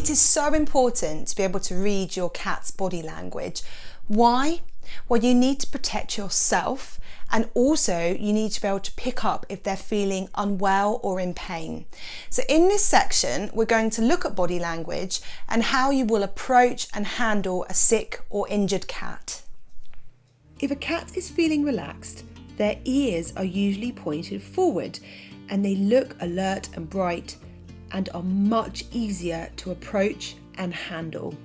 It is so important to be able to read your cat's body language. Why? Well, you need to protect yourself, and also you need to be able to pick up if they're feeling unwell or in pain. So in this section, we're going to look at body language and how you will approach and handle a sick or injured cat. If a cat is feeling relaxed, their ears are usually pointed forward and they look alert and bright and are much easier to approach and handle.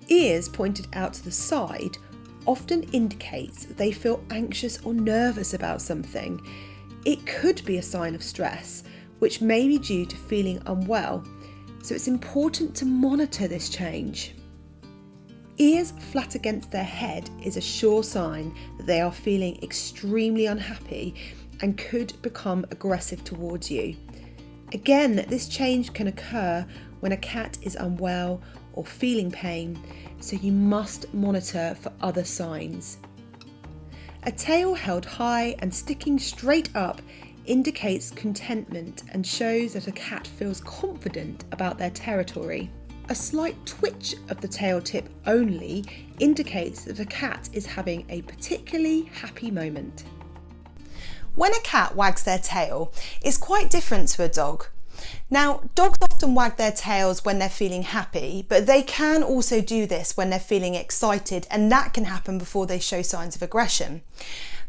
Ears pointed out to the side often indicates that they feel anxious or nervous about something. It could be a sign of stress, which may be due to feeling unwell, so it's important to monitor this change. Ears flat against their head is a sure sign that they are feeling extremely unhappy and could become aggressive towards you. Again, this change can occur when a cat is unwell or feeling pain, so you must monitor for other signs. A tail held high and sticking straight up indicates contentment and shows that a cat feels confident about their territory. A slight twitch of the tail tip only indicates that a cat is having a particularly happy moment. When a cat wags their tail, it's quite different to a dog. Now, dogs often wag their tails when they're feeling happy, but they can also do this when they're feeling excited, and that can happen before they show signs of aggression.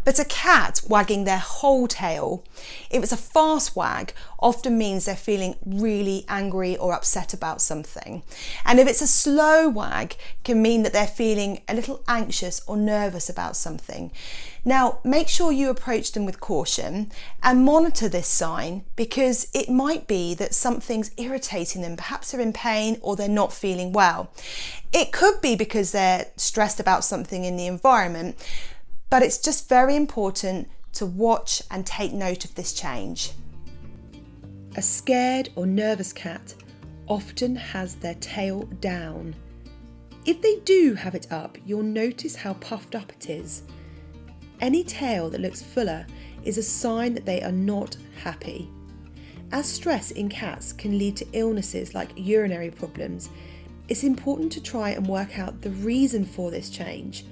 But a cat wagging their whole tail, if it's a fast wag, often means they're feeling really angry or upset about something. And if it's a slow wag, can mean that they're feeling a little anxious or nervous about something. Now, make sure you approach them with caution and monitor this sign, because it might be that something's irritating them. Perhaps they're in pain or they're not feeling well. It could be because they're stressed about something in the environment, but it's just very important to watch and take note of this change. A scared or nervous cat often has their tail down. If they do have it up, you'll notice how puffed up it is. Any tail that looks fuller is a sign that they are not happy. As stress in cats can lead to illnesses like urinary problems, it's important to try and work out the reason for this change,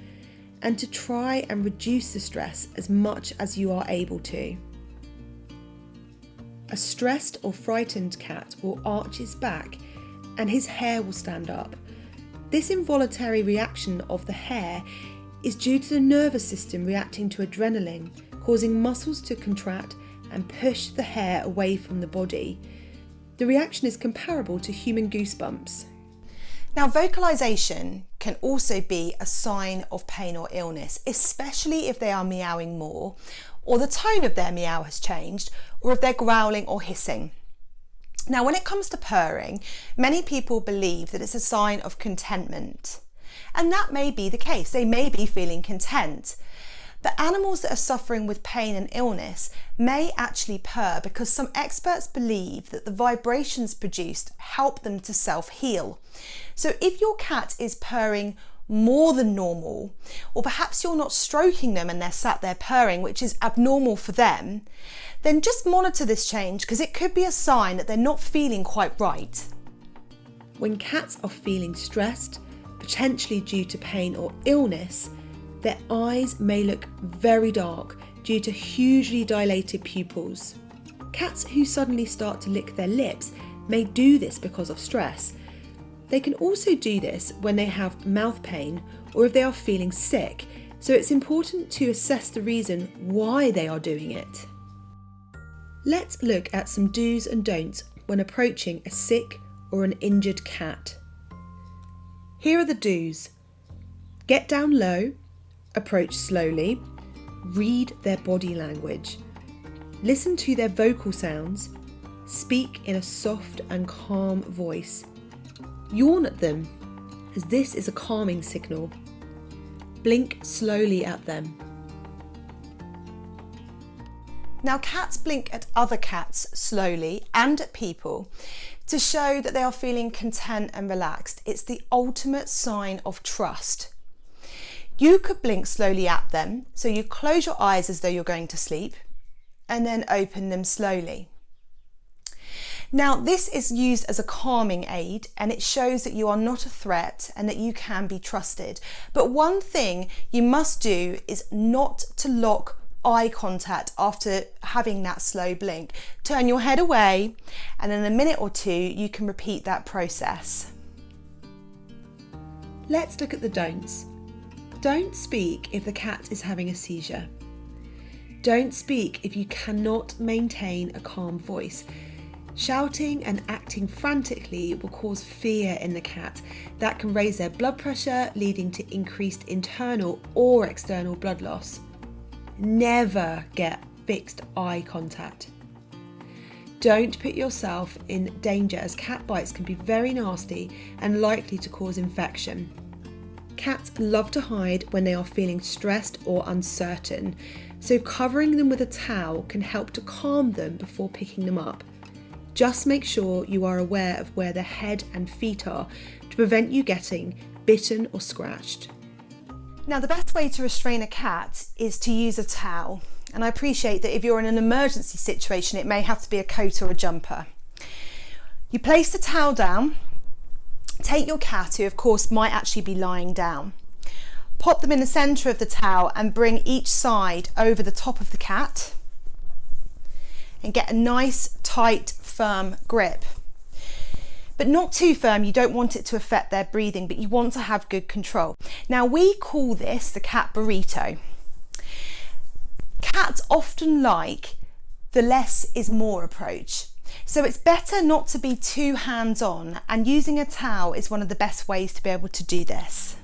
and to try and reduce the stress as much as you are able to. A stressed or frightened cat will arch his back and his hair will stand up. This involuntary reaction of the hair is due to the nervous system reacting to adrenaline, causing muscles to contract and push the hair away from the body. The reaction is comparable to human goosebumps. Now, vocalization can also be a sign of pain or illness, especially if they are meowing more, or the tone of their meow has changed, or if they're growling or hissing. Now, when it comes to purring, many people believe that it's a sign of contentment. And that may be the case. They may be feeling content. But animals that are suffering with pain and illness may actually purr because some experts believe that the vibrations produced help them to self-heal. So if your cat is purring more than normal, or perhaps you're not stroking them and they're sat there purring, which is abnormal for them, then just monitor this change, because it could be a sign that they're not feeling quite right. When cats are feeling stressed, potentially due to pain or illness, their eyes may look very dark due to hugely dilated pupils. Cats who suddenly start to lick their lips may do this because of stress. They can also do this when they have mouth pain or if they are feeling sick, so it's important to assess the reason why they are doing it. Let's look at some do's and don'ts when approaching a sick or an injured cat. Here are the do's. Get down low, approach slowly, read their body language, listen to their vocal sounds, speak in a soft and calm voice. Yawn at them, as this is a calming signal. Blink slowly at them. Now, cats blink at other cats slowly and at people to show that they are feeling content and relaxed. It's the ultimate sign of trust. You could blink slowly at them, so you close your eyes as though you're going to sleep and then open them slowly. Now, this is used as a calming aid, and it shows that you are not a threat and that you can be trusted. But one thing you must do is not to lock eye contact after having that slow blink. Turn your head away, and in a minute or two you can repeat that process. Let's look at the don'ts. Don't speak if the cat is having a seizure. Don't speak if you cannot maintain a calm voice. Shouting and acting frantically will cause fear in the cat. That can raise their blood pressure, leading to increased internal or external blood loss. Never get fixed eye contact. Don't put yourself in danger, as cat bites can be very nasty and likely to cause infection. Cats love to hide when they are feeling stressed or uncertain, so covering them with a towel can help to calm them before picking them up. Just make sure you are aware of where the head and feet are to prevent you getting bitten or scratched. Now, the best way to restrain a cat is to use a towel. And I appreciate that if you're in an emergency situation, it may have to be a coat or a jumper. You place the towel down, take your cat, who of course might actually be lying down, pop them in the centre of the towel and bring each side over the top of the cat and get a nice, tight, firm grip. But not too firm. You don't want it to affect their breathing, but you want to have good control. Now, we call this the cat burrito. Cats often like the less is more approach. So it's better not to be too hands-on, and using a towel is one of the best ways to be able to do this.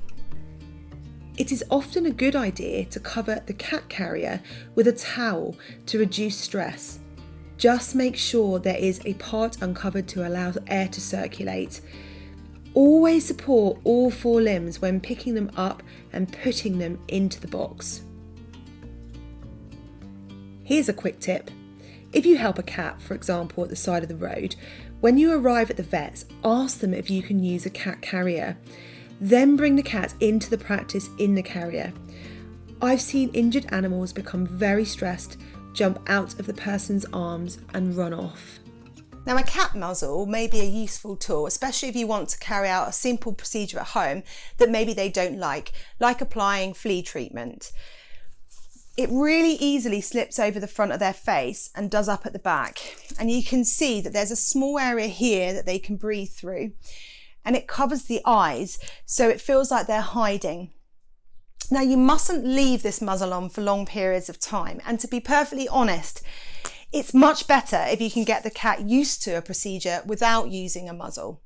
It is often a good idea to cover the cat carrier with a towel to reduce stress. Just make sure there is a part uncovered to allow air to circulate. Always support all four limbs when picking them up and putting them into the box. Here's a quick tip. If you help a cat, for example, at the side of the road, when you arrive at the vets, ask them if you can use a cat carrier. Then bring the cat into the practice in the carrier. I've seen injured animals become very stressed, jump out of the person's arms and run off. Now, a cat muzzle may be a useful tool, especially if you want to carry out a simple procedure at home that maybe they don't like applying flea treatment. It really easily slips over the front of their face and does up at the back. And you can see that there's a small area here that they can breathe through, and it covers the eyes, so it feels like they're hiding. Now, you mustn't leave this muzzle on for long periods of time, and to be perfectly honest, it's much better if you can get the cat used to a procedure without using a muzzle.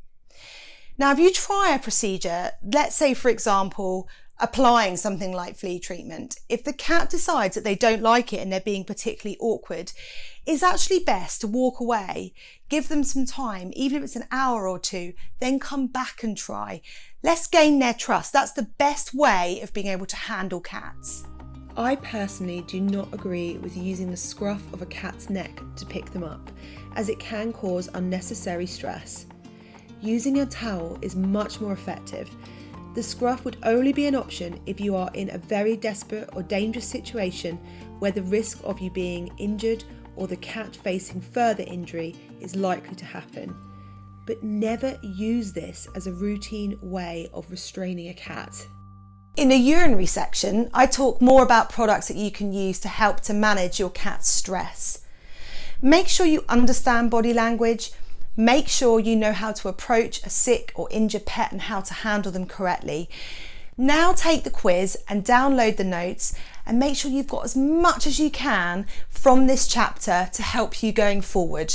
Now, if you try a procedure, let's say for example, applying something like flea treatment, if the cat decides that they don't like it and they're being particularly awkward, it's actually best to walk away, give them some time, even if it's an hour or two, then come back and try. Let's gain their trust. That's the best way of being able to handle cats. I personally do not agree with using the scruff of a cat's neck to pick them up, as it can cause unnecessary stress. Using a towel is much more effective. The scruff would only be an option if you are in a very desperate or dangerous situation where the risk of you being injured or the cat facing further injury is likely to happen. But never use this as a routine way of restraining a cat. In the urinary section, I talk more about products that you can use to help to manage your cat's stress. Make sure you understand body language. Make sure you know how to approach a sick or injured pet and how to handle them correctly. Now take the quiz and download the notes, and make sure you've got as much as you can from this chapter to help you going forward.